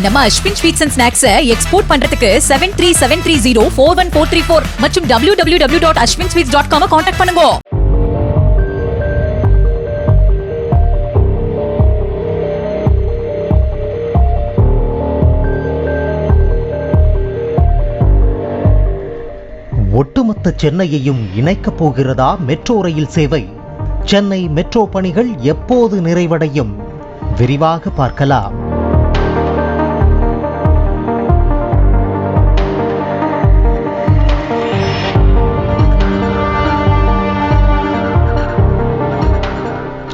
நம்ம Ashwin sweets and snacks export பண்றதுக்கு 7373041434 மற்றும் www.ashwinsweets.com கான்டாக்ட் பண்ணுங்க. ஒட்டுமொத்த சென்னையையும் இணைக்கப் போகிறதா மெட்ரோ ரயில் சேவை? சென்னை மெட்ரோ பணிகள் எப்போது நிறைவடையும்? விரிவாக பார்க்கலாம்.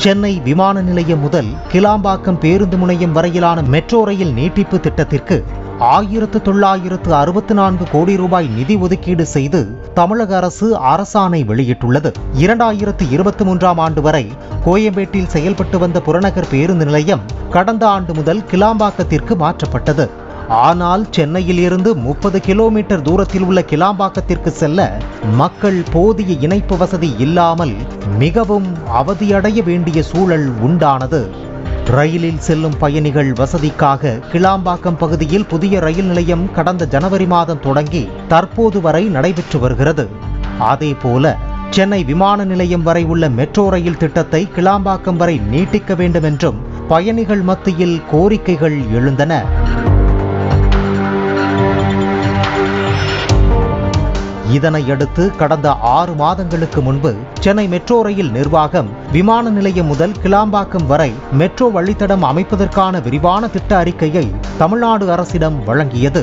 சென்னை விமான நிலையம் முதல் கிளாம்பாக்கம் பேருந்து முனையம் வரையிலான மெட்ரோ ரயில் நீட்டிப்பு திட்டத்திற்கு 1964 கோடி ரூபாய் நிதி ஒதுக்கீடு செய்து தமிழக அரசு அரசாணை வெளியிட்டுள்ளது. 2023 ஆண்டு வரை கோயம்பேட்டில் செயல்பட்டு வந்த புறநகர் பேருந்து நிலையம் கடந்த ஆண்டு முதல் கிளாம்பாக்கத்திற்கு மாற்றப்பட்டது. ஆனால் சென்னையில் இருந்து 30 கிலோமீட்டர் தூரத்தில் உள்ள கிளாம்பாக்கத்திற்கு செல்ல மக்கள் போதிய இணைப்பு வசதி இல்லாமல் மிகவும் அவதியடைய வேண்டிய சூழல் உண்டானது. ரயிலில் செல்லும் பயணிகள் வசதிக்காக கிளாம்பாக்கம் பகுதியில் புதிய ரயில் நிலையம் கடந்த ஜனவரி மாதம் தொடங்கி தற்போது வரை நடைபெற்று வருகிறது. அதேபோல சென்னை விமான நிலையம் வரை உள்ள மெட்ரோ ரயில் திட்டத்தை கிளாம்பாக்கம் வரை நீட்டிக்க வேண்டும் என்றும் பயணிகள் மத்தியில் கோரிக்கைகள் எழுந்தன. இதனையடுத்து கடந்த 6 மாதங்களுக்கு முன்பு சென்னை மெட்ரோ ரயில் நிர்வாகம் விமான நிலையம் முதல் கிளாம்பாக்கம் வரை மெட்ரோ வழித்தடம் அமைப்பதற்கான விரிவான திட்ட அறிக்கையை தமிழ்நாடு அரசிடம் வழங்கியது.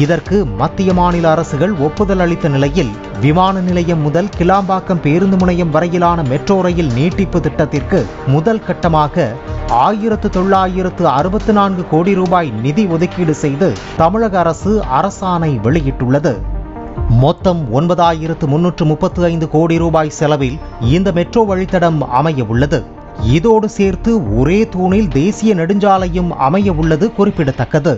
இதற்கு மத்திய மாநில அரசுகள் ஒப்புதல் அளித்த நிலையில் விமான நிலையம் முதல் கிளாம்பாக்கம் பேருந்து முனையம் வரையிலான மெட்ரோ ரயில் நீட்டிப்பு திட்டத்திற்கு முதல் கட்டமாக 1964 கோடி ரூபாய் நிதி ஒதுக்கீடு செய்து தமிழக அரசு அரசாணை வெளியிட்டுள்ளது. மொத்தம் 9335 கோடி ரூபாய் செலவில் இந்த மெட்ரோ வழித்தடம் அமைய உள்ளது. இதோடு சேர்த்து ஒரே தூணில் தேசிய நெடுஞ்சாலையும் அமைய உள்ளது குறிப்பிடத்தக்கது.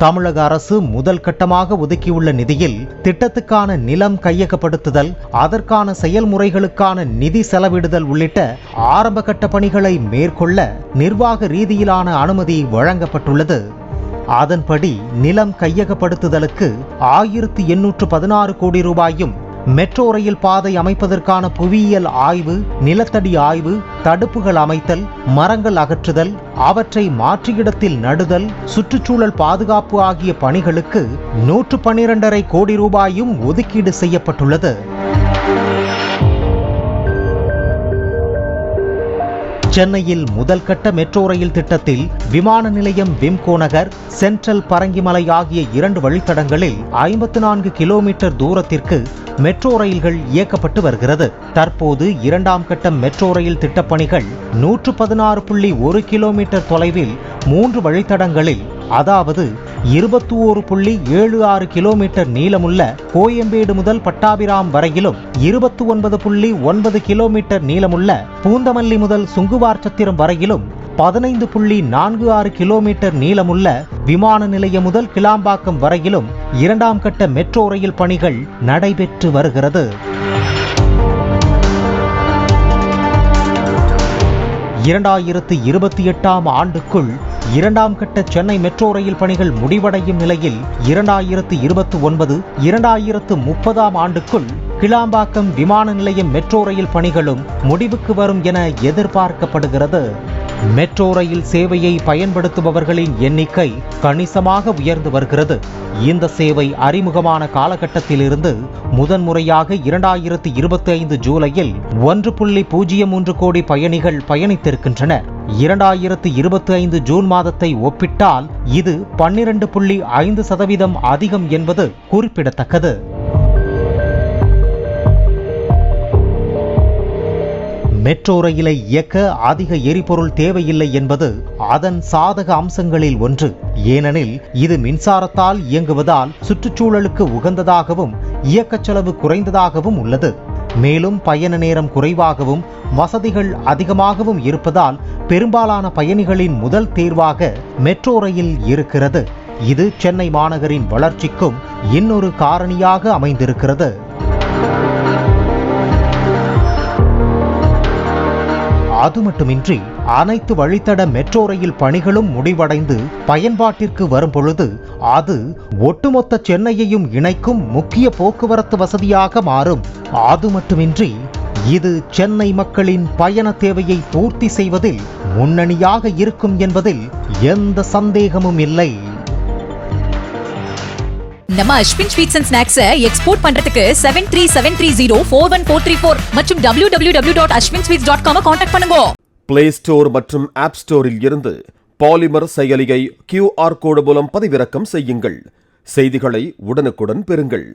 தமிழக அரசு முதல் கட்டமாக ஒதுக்கியுள்ள நிதியில் திட்டத்துக்கான நிலம் கையகப்படுத்துதல், அதற்கான செயல்முறைகளுக்கான நிதி செலவிடுதல் உள்ளிட்ட ஆரம்ப கட்ட பணிகளை மேற்கொள்ள நிர்வாக ரீதியிலான அனுமதி வழங்கப்பட்டுள்ளது. அதன்படி நிலம் கையகப்படுத்துதலுக்கு 1816 கோடி ரூபாயும், மெட்ரோ ரயில் பாதை அமைப்பதற்கான புவியியல் ஆய்வு, நிலத்தடி ஆய்வு, தடுப்புகள் அமைத்தல், மரங்கள் அகற்றுதல், அவற்றை மாற்று இடத்தில் நடுதல், சுற்றுச்சூழல் பாதுகாப்பு ஆகிய பணிகளுக்கு 112.5 கோடி ரூபாயும் ஒதுக்கீடு செய்யப்பட்டுள்ளது. சென்னையில் முதல் கட்ட மெட்ரோ ரயில் திட்டத்தில் விமான நிலையம் விம்கோ நகர், சென்ட்ரல் பரங்கிமலை ஆகிய 2 வழித்தடங்களில் 54 கிலோமீட்டர் தூரத்திற்கு மெட்ரோ ரயில்கள் இயக்கப்பட்டு வருகிறது. தற்போது 2ஆம் கட்ட மெட்ரோ ரயில் திட்டப்பணிகள் 116.1 கிலோமீட்டர் தொலைவில் 3 வழித்தடங்களில், அதாவது 21.76 கிலோமீட்டர் நீளமுள்ள கோயம்பேடு முதல் பட்டாபிராம் வரையிலும், 29.9 கிலோமீட்டர் நீளமுள்ள பூந்தமல்லி முதல் சுங்குவார் சத்திரம் வரையிலும், 15.46 கிலோமீட்டர் நீளமுள்ள விமான நிலையம் முதல் கிளாம்பாக்கம் வரையிலும் 2ஆம் கட்ட மெட்ரோ ரயில் பணிகள் நடைபெற்று வருகிறது. 2028 ஆண்டுக்குள் 2ஆம் கட்ட சென்னை மெட்ரோ ரயில் பணிகள் முடிவடையும் நிலையில் 2029, 2030 ஆண்டுக்குள் கிளாம்பாக்கம் விமான நிலையம் மெட்ரோ ரயில் பணிகளும் முடிவுக்கு வரும் என எதிர்பார்க்கப்படுகிறது. மெட்ரோ ரயில் சேவையை பயன்படுத்துபவர்களின் எண்ணிக்கை கணிசமாக உயர்ந்து வருகிறது. இந்த சேவை அறிமுகமான காலகட்டத்திலிருந்து முதன்முறையாக 2025 ஜூலையில் 1.03 கோடி பயணிகள் பயணித்திருக்கின்றனர். 2025 ஜூன் மாதத்தை ஒப்பிட்டால் இது 12.5% அதிகம் என்பது குறிப்பிடத்தக்கது. மெட்ரோ ரயிலை இயக்க அதிக எரிபொருள் தேவையில்லை என்பது அதன் சாதக அம்சங்களில் ஒன்று. ஏனெனில் இது மின்சாரத்தால் இயங்குவதால் சுற்றுச்சூழலுக்கு உகந்ததாகவும் இயக்கச் செலவு குறைந்ததாகவும் உள்ளது. மேலும் பயண நேரம் குறைவாகவும் வசதிகள் அதிகமாகவும் இருப்பதால் பெரும்பாலான பயணிகளின் முதல் தேர்வாக மெட்ரோ ரயில் இருக்கிறது. இது சென்னை மாநகரின் வளர்ச்சிக்கும் இன்னொரு காரணியாக அமைந்திருக்கிறது. அது மட்டுமின்றி அனைத்து வழித்தட மெட்ரோ ரயில் பணிகளும் முடிவடைந்து பயன்பாட்டிற்கு வரும் பொழுது அது ஒட்டுமொத்த சென்னையையும் இணைக்கும் முக்கிய போக்குவரத்து வசதியாக மாறும். அது மட்டுமின்றி இது சென்னை மக்களின் பயண தேவையை பூர்த்தி செய்வதில் முன்னணியாக இருக்கும் என்பதில் எந்த சந்தேகமும் இல்லை. நம்ம Ashwin sweets and snacks export பண்றதுக்கு 7373041434 மற்றும் www.ashwinsweets.com கான்டாக்ட் பண்ணுங்க. பிளே ஸ்டோர் மற்றும் ஆப் ஸ்டோரில் இருந்து பாலிமர் செயலியை QR கோடு மூலம் பதிவிறக்கம் செய்யுங்கள். செய்திகளை உடனுக்குடன் பெறுங்கள்.